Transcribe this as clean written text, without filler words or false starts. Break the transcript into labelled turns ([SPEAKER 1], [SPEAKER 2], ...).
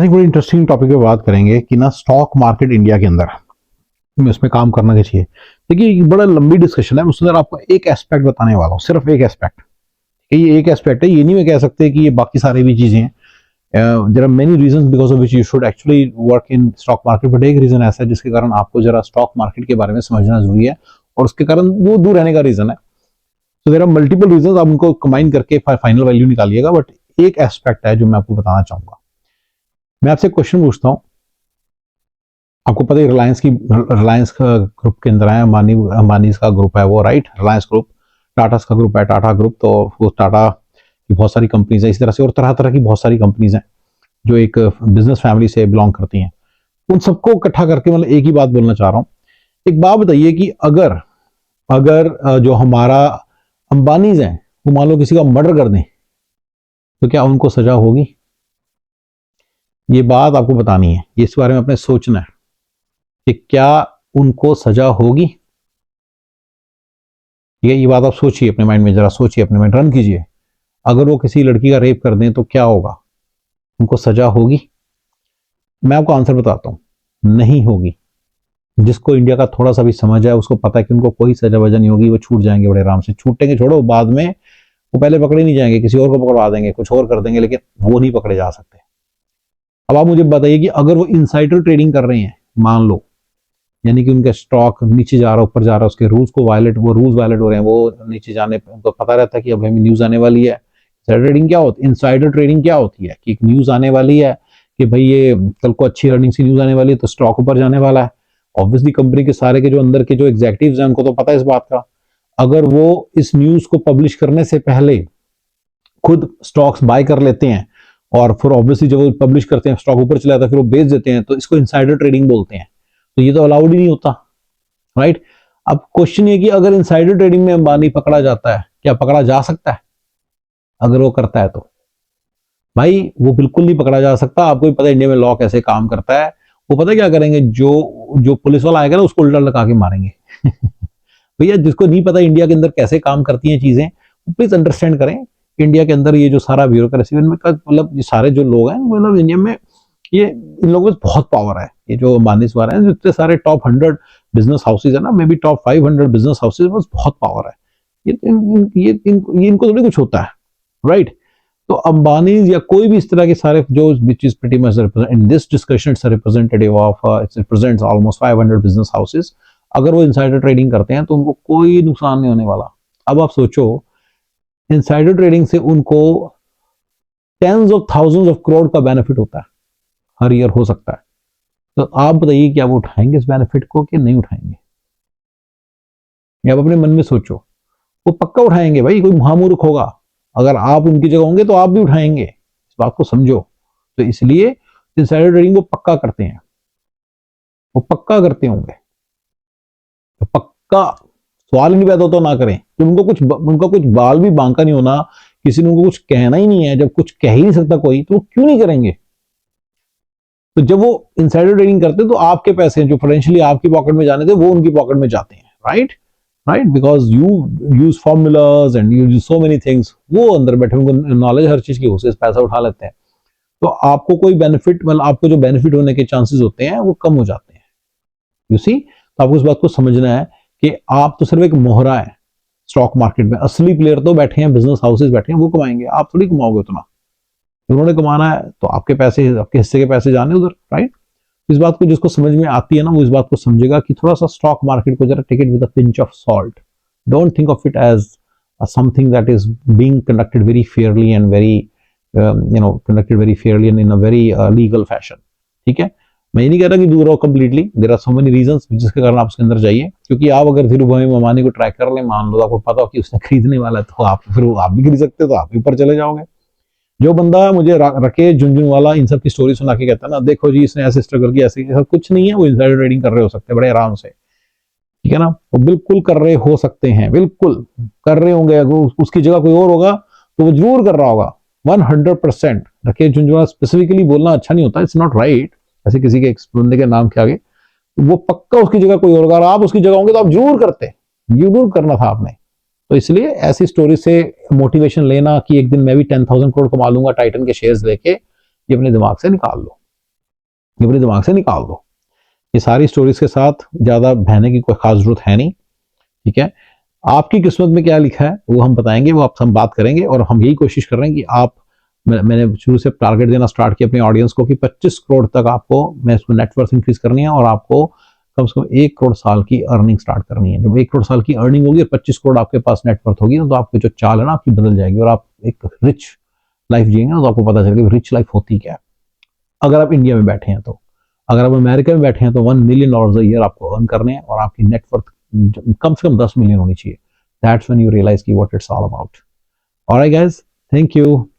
[SPEAKER 1] आज एक बड़ी इंटरेस्टिंग टॉपिक पे बात करेंगे कि ना स्टॉक मार्केट इंडिया के अंदर में इसमें काम करना क्या चाहिए। देखिए ये बड़ा लंबी डिस्कशन है, उसके अंदर आपको एक एस्पेक्ट बताने वाला हूँ, सिर्फ एक एस्पेक्ट। ये एक एस्पेक्ट है, ये नहीं मैं कह सकते कि ये बाकी सारी भी चीजें हैं। There are many reasons because of which you should actually work in stock market, but एक रीजन ऐसा है जिसके कारण आपको जरा स्टॉक मार्केट के बारे में समझना जरूरी है और उसके कारण वो दूर रहने का रीजन है। तो देयर आर मल्टीपल रीजन, आप उनको कंबाइन करके फाइनल वैल्यू निकालिएगा, बट एक एस्पेक्ट है जो मैं आपको बताना चाहूंगा। मैं आपसे क्वेश्चन पूछता हूं, आपको पता है रिलायंस ग्रुप के अंदर है, अंबानी का ग्रुप है वो, राइट। रिलायंस ग्रुप टाटा का ग्रुप है, टाटा ग्रुप। तो वो टाटा की बहुत सारी कंपनीज है, इस तरह से और तरह तरह की बहुत सारी कंपनीज हैं जो एक बिजनेस फैमिली से बिलोंग करती हैं। उन सबको इकट्ठा करके मतलब एक ही बात बोलना चाह रहा हूं। एक बात बताइए कि अगर अगर जो हमारा अंबानीज हैं वो मान लो किसी का मर्डर कर दें तो क्या उनको सजा होगी? ये बात आपको बतानी है, इस बारे में अपने सोचना है कि क्या उनको सजा होगी। ये बात आप सोचिए, अपने माइंड में जरा सोचिए, अपने माइंड रन कीजिए। अगर वो किसी लड़की का रेप कर दें तो क्या होगा? उनको सजा होगी? मैं आपको आंसर बताता हूं, नहीं होगी। जिसको इंडिया का थोड़ा सा भी समझ है उसको पता है कि उनको कोई सजा वजह नहीं होगी, वो छूट जाएंगे बड़े आराम से। छूटेंगे छोड़ो, बाद में वो पहले पकड़े नहीं जाएंगे, किसी और को पकड़वा देंगे, कुछ और कर देंगे, लेकिन वो नहीं पकड़े जा सकते। अब आप मुझे बताइए कि अगर वो इनसाइडर ट्रेडिंग कर रहे हैं, मान लो, यानी कि उनका स्टॉक नीचे जा रहा है ऊपर जा रहा है, उसके रूल्स वायलेट हो रहे हैं, वो नीचे जाने पे उनको पता रहता है कि अब हमें न्यूज आने वाली है। ट्रेडिंग क्या होती है? इनसाइडर ट्रेडिंग क्या होती है कि एक न्यूज आने वाली है कि भाई ये कल को अच्छी अर्निंग्स की न्यूज आने वाली है तो स्टॉक ऊपर जाने वाला है। ऑब्वियसली कंपनी के सारे के जो अंदर के जो एग्जीक्यूटिव्स हैं उनको तो पता है इस बात का। अगर वो इस न्यूज को पब्लिश करने से पहले खुद स्टॉक्स बाय कर लेते हैं और फिर ऑब्वियसली जब वो पब्लिश करते हैं स्टॉक ऊपर चला जाता है फिर वो बेच देते हैं, तो इसको इनसाइडर ट्रेडिंग बोलते हैं। तो ये तो अलाउड ही नहीं होता, राइट। अब क्वेश्चन ये कि अगर इनसाइडर ट्रेडिंग में अंबानी पकड़ा जाता है, क्या पकड़ा जा सकता है? अगर वो करता है तो भाई वो बिल्कुल नहीं पकड़ा जा सकता। आपको भी पता है इंडिया में लॉ कैसे काम करता है। वो पता है क्या करेंगे, जो पुलिस वाला आएगा ना उसको उल्टा लगा के मारेंगे। भैया जिसको नहीं पता इंडिया के अंदर कैसे काम करती हैं चीजें, प्लीज अंडरस्टैंड करें। इंडिया के अंदर ये जो सारा ब्यूरोक्रेसी मतलब ये सारे जो लोग हैं, मतलब इंडिया में ये इन लोगों में बहुत पावर है। ये जो अंबानी वाले हैं, जितने सारे टॉप 100 बिजनेस हाउसेज है ना, may be top 500 business houses, बस बहुत पावर है। इनको थोड़ी कुछ होता है, राइट। तो अंबानी या कोई भी इस तरह के सारे जो which is pretty much in this discussion it's representative of its represents almost 500 business houses. अगर वो इनसाइडर ट्रेडिंग करते हैं तो उनको कोई नुकसान नहीं होने वाला। अब आप सोचो, इनसाइडर ट्रेडिंग से उनको tens of thousands of crore का बेनिफिट होता है, हर ईयर हो सकता है। तो आप बताइए क्या वो उठाएंगे इस बेनिफिट को कि नहीं उठाएंगे? आप अपने मन में सोचो, वो पक्का उठाएंगे भाई, कोई महामूर्ख होगा। अगर आप उनकी जगह होंगे तो आप भी उठाएंगे, इस बात को समझो। तो इसलिए इनसाइडर ट्रेडिंग वो पक्का करते हैं, वो पक्का करते होंगे, तो पक्का सवाल नहीं पैदा होता ना करें। तो उनका कुछ बाल भी बांका नहीं होना, किसी ने उनको कुछ कहना ही नहीं है। जब कुछ कह ही नहीं सकता कोई तो वो क्यों नहीं करेंगे? तो जब वो इनसाइडर ट्रेडिंग करते तो आपके पैसे जो फाइनेंशियली आपकी पॉकेट में जाने थे वो उनकी पॉकेट में जाते हैं, right. Because you use formulas and you use so many things. वो अंदर बैठे उनको नॉलेज हर चीज की, उससे पैसा उठा लेते हैं। तो आपको कोई बेनिफिट, मतलब आपको जो बेनिफिट होने के चांसेस होते हैं वो कम हो जाते हैं, यू सी। तो आपको इस बात को समझना है कि आप तो सिर्फ एक मोहरा है स्टॉक मार्केट में। असली प्लेयर तो बैठे हैं, बिजनेस हाउसेज बैठे हैं, वो कमाएंगे, आप थोड़ी कमाओगे उतना। उन्होंने कमाना है तो आपके पैसे, आपके हिस्से के पैसे जाने उधर, राइट। इस बात को जिसको समझ में आती है ना, वो इस बात को समझेगा कि थोड़ा सा स्टॉक मार्केट को जरा take it with a pinch of salt. Don't think of it as something that is being conducted very fairly and very conducted very fairly and in a very legal fashion, ठीक है। मैं ये नहीं कह रहा कि दूर हो completely, there are so many reasons जिसके कारण आप उसके अंदर जाइए। क्योंकि आप अगर धीरूभाई अंबानी को ट्रैक कर लें, मान लो आपको पता हो कि उसने खरीदने वाला है, तो आप फिर आप भी खरीद सकते हो, तो आप भी ऊपर चले जाओगे। जो बंदा मुझे राकेश झुनझुनवाला इन सब की स्टोरी सुना के कहता है ना, देखो जी इसने ऐसे स्ट्रगल किया, ऐसे सब कुछ नहीं है, वो इनसाइडर ट्रेडिंग कर रहे हो सकते हैं बड़े आराम से, ठीक है ना। वो बिल्कुल कर रहे हो सकते हैं, बिल्कुल कर रहे होंगे। अगर उसकी जगह कोई और होगा तो वो जरूर कर रहा होगा 100%। राकेश झुनझुनवाला स्पेसिफिकली बोलना अच्छा नहीं होता, इट्स नॉट राइट, ऐसे किसी के बंदे के नाम के आगे। वो पक्का उसकी जगह कोई और, अगर आप उसकी जगह होंगे तो आप जरूर करते, जरूर करना था आपने। तो इसलिए ऐसी स्टोरी से मोटिवेशन लेना कि एक दिन मैं भी 10,000 करोड़ कमा लूंगा टाइटन के शेयर्स लेके, ये अपने दिमाग से निकाल लो। ये अपने दिमाग से निकाल दो। ये सारी स्टोरीज के साथ ज़्यादा बहने की कोई खास जरूरत है नहीं, ठीक है। आपकी किस्मत में क्या लिखा है वो हम बताएंगे, वो आपसे हम बात करेंगे, और हम यही कोशिश कर रहे हैं कि आप, मैंने शुरू से टारगेट देना स्टार्ट किया अपनी ऑडियंस को कि 25 करोड़ तक आपको, मैं इसको नेटवर्थ इंक्रीज करनी है, और आपको कम से कम 1 करोड़ साल की अर्निंग स्टार्ट करनी है। जब 1 करोड़ साल की अर्निंग होगी और 25 करोड़ आपके पास नेटवर्थ होगी, तो आपकी जो चाल है ना आपकी बदल जाएगी, और आप एक रिच लाइफ जिएंगे ना, तो आपको पता चलेगा रिच लाइफ होती क्या है। अगर आप इंडिया में बैठे हैं तो, अगर आप अमेरिका में बैठे हैं तो $1 मिलियन ईयर आपको अर्न करने हैं, और आपकी नेटवर्थ कम से कम 10 मिलियन होनी चाहिए। दैट्स व्हेन यू रियलाइज की what it's all about. Alright guys, thank you.